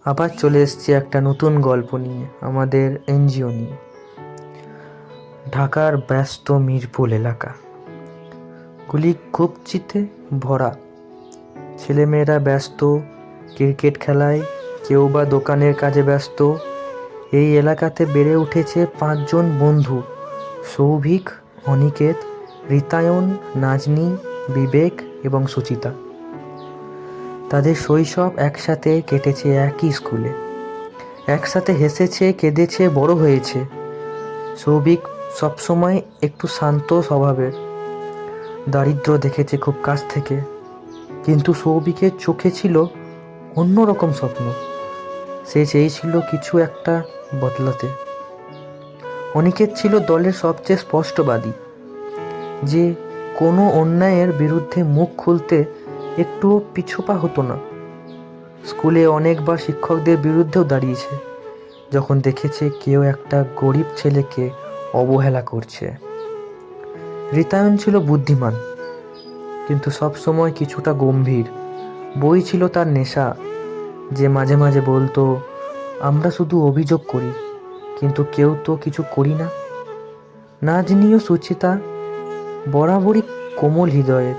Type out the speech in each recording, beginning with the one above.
আবার চলে এসেছি একটা নতুন গল্প নিয়ে, আমাদের এনজিও নিয়ে। ঢাকার ব্যস্ত মিরপুর এলাকা, গুলি খুবচিতে ভরা। ছেলেমেয়েরা ব্যস্ত ক্রিকেট খেলায়, কেউ বা দোকানের কাজে ব্যস্ত। এই এলাকাতে বেড়ে উঠেছে 5 জন বন্ধু: সৌভিক, অনিকেত, ঋতায়ন, নাজনী, বিবেক এবং সুচিতা। তাদের শৈশব একসাথে কেটেছে একই স্কুলে, একসাথে হেসেছে, কেঁদেছে, বড় হয়েছে। সৌভিক সবসময় একটু শান্ত স্বভাবের, দারিদ্র্য দেখেছে খুব কাছ থেকে, কিন্তু সৌভিকের চোখে ছিল অন্যরকম স্বপ্ন। সে চেয়েছিল কিছু একটা বদলাতে। অনিকেত ছিল দলের সবচেয়ে স্পষ্টবাদী, যে কোনো অন্যায়ের বিরুদ্ধে মুখ খুলতে একটুও পিছুপা হতো না। স্কুলে অনেকবার শিক্ষকদের বিরুদ্ধেও দাঁড়িয়েছে যখন দেখেছে কেউ একটা গরিব ছেলেকে অবহেলা করছে। ঋতায়ন ছিল বুদ্ধিমান, কিন্তু সবসময় কিছুটা গম্ভীর। বই ছিল তার নেশা। যে মাঝে মাঝে বলতো, আমরা শুধু অভিযোগ করি, কিন্তু কেউ তো কিছু করি না। নাজনী ও সুচিতা বরাবরই কোমল হৃদয়ের,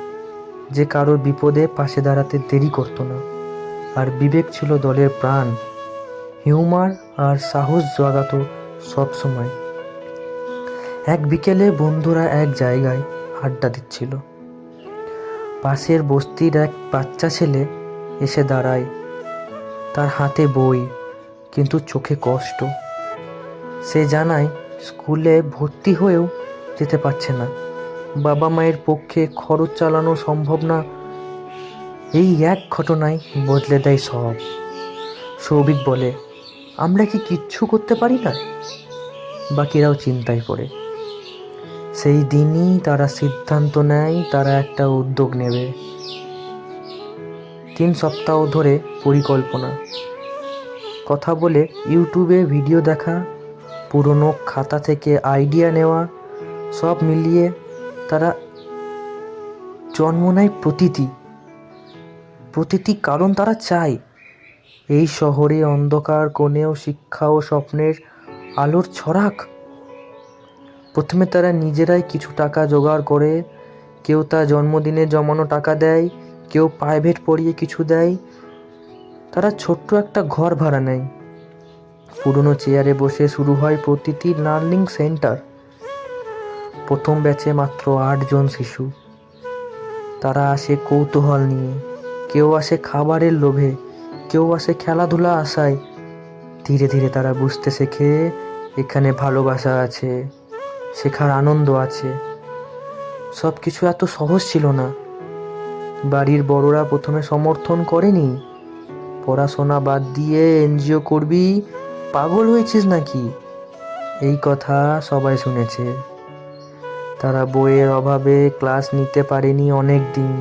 যে কারোর বিপদে পাশে দাঁড়াতে দেরি করতো না। আর বিবেক ছিল দলের প্রাণ, হিউমার আর সাহস জাগাতো সবসময়। এক বিকেলে বন্ধুরা এক জায়গায় আড্ডা দিচ্ছিল। পাশের বস্তির এক বাচ্চা ছেলে এসে দাঁড়ায়। তার হাতে বই, কিন্তু চোখে কষ্ট। সে জানায় স্কুলে ভর্তি হয়েও যেতে পারছে না, বাবা মায়ের পক্ষে খরচ চালানো সম্ভব না। এই এক ঘটনায় বদলে দেয় সব। সৌভিক বলে, আমরা কি কিচ্ছু করতে পারি না? বাকিরাও চিন্তায় পড়ে। সেই দিনই তারা সিদ্ধান্ত নেয় তারা একটা উদ্যোগ নেবে। 3 সপ্তাহ ধরে পরিকল্পনা, কথা বলে, ইউটিউবে ভিডিও দেখা, পুরনো খাতা থেকে আইডিয়া নেওয়া, সব মিলিয়ে তারা জন্ম নেয় প্রতিটি কারণ তারা চায় এই শহরে অন্ধকার কোণেও শিক্ষা ও স্বপ্নের আলোর ছড়াক। প্রথমে তারা নিজেরাই কিছু টাকা জোগাড় করে, কেউ তার জন্মদিনে জমানো টাকা দেয়, কেউ প্রাইভেট পড়িয়ে কিছু দেয়। তারা ছোট্ট একটা ঘর ভাড়া নেয়। পুরনো চেয়ারে বসে শুরু হয় প্রতিটি লার্নিং সেন্টার। প্রথম ব্যাচে মাত্র 8 জন শিশু। তারা আসে কৌতূহল নিয়ে, কেউ আসে খাবারের লোভে, কেউ আসে খেলাধুলা আশায়। ধীরে ধীরে তারা বুঝতে শেখে, এখানে ভালোবাসা আছে, শেখার আনন্দ আছে। সব কিছু এত সহজ ছিল না। বাড়ির বড়রা প্রথমে সমর্থন করেনি। পড়াশোনা বাদ দিয়ে এনজিও করবি, পাগল হয়েছিস নাকি? এই কথা সবাই শুনেছে। তারা বইয়ের অভাবে ক্লাস নিতে পারেনি অনেক দিন।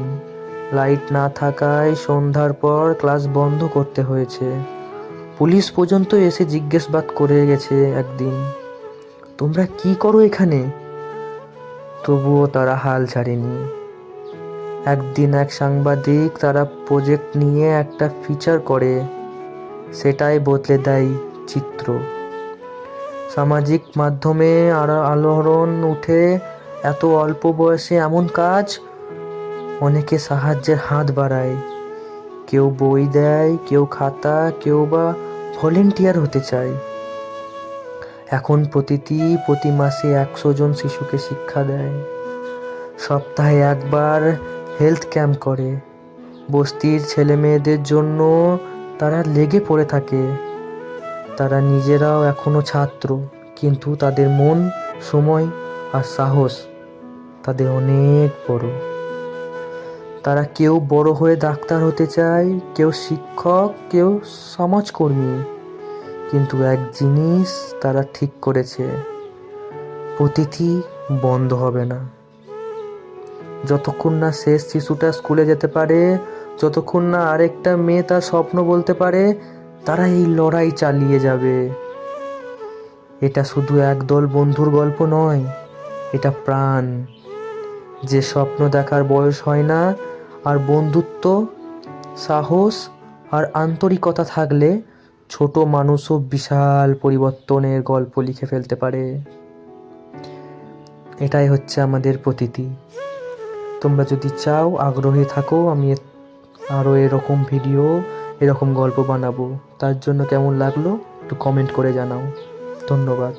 লাইট না থাকায় সন্ধ্যার পর ক্লাস বন্ধ করতে হয়েছে। পুলিশ পর্যন্ত এসে জিজ্ঞাসাবাদ করে গেছে একদিন, তোমরা কি করো এখানে? তবুও তারা হাল ছাড়েনি। একদিন এক সাংবাদিক তারা প্রজেক্ট নিয়ে একটা ফিচার করে, সেটাই বদলে দেয় চিত্র। সামাজিক মাধ্যমে আলোড়ন উঠে, এত অল্প বয়সে এমন কাজ। অনেকে সাহায্যের হাত বাড়ায়, কেউ বই দেয়, কেউ খাতা, কেউ বা ভলেন্টিয়ার হতে চায়। এখন প্রতি মাসে 100 জন শিশুকে শিক্ষা দেয়। সপ্তাহে একবার হেলথ ক্যাম্প করে। বস্তির ছেলে মেয়েদের জন্য তারা লেগে পড়ে থাকে। তারা নিজেরাও এখনো ছাত্র, কিন্তু তাদের মন, সময় আর সাহস তাদের অনেক বড়। তারা কেউ বড় হয়ে ডাক্তার হতে চায়, কেউ শিক্ষক, কেউ সমাজকর্মী। কিন্তু এক জিনিস তারা ঠিক করেছে, অতিথি বন্ধ হবে না। যতক্ষণ না শেষ শিশুটা স্কুলে যেতে পারে, যতক্ষণ না আরেকটা মেয়ে তার স্বপ্ন বলতে পারে, তারা এই লড়াই চালিয়ে যাবে। এটা শুধু একদল বন্ধুর গল্প নয়, এটা প্রাণ। যে স্বপ্ন দেখার বয়স হয় না, আর বন্ধুত্ব, সাহস আর আন্তরিকতা থাকলে ছোট মানুষও বিশাল পরিবর্তনের গল্প লিখে ফেলতে পারে। এটাই হচ্ছে আমাদের প্রতীতি। তোমরা যদি চাও, আগ্রহী থাকো, আমি আরও এরকম ভিডিও, এরকম গল্প বানাবো। তার জন্য কেমন লাগলো একটু কমেন্ট করে জানাও। ধন্যবাদ।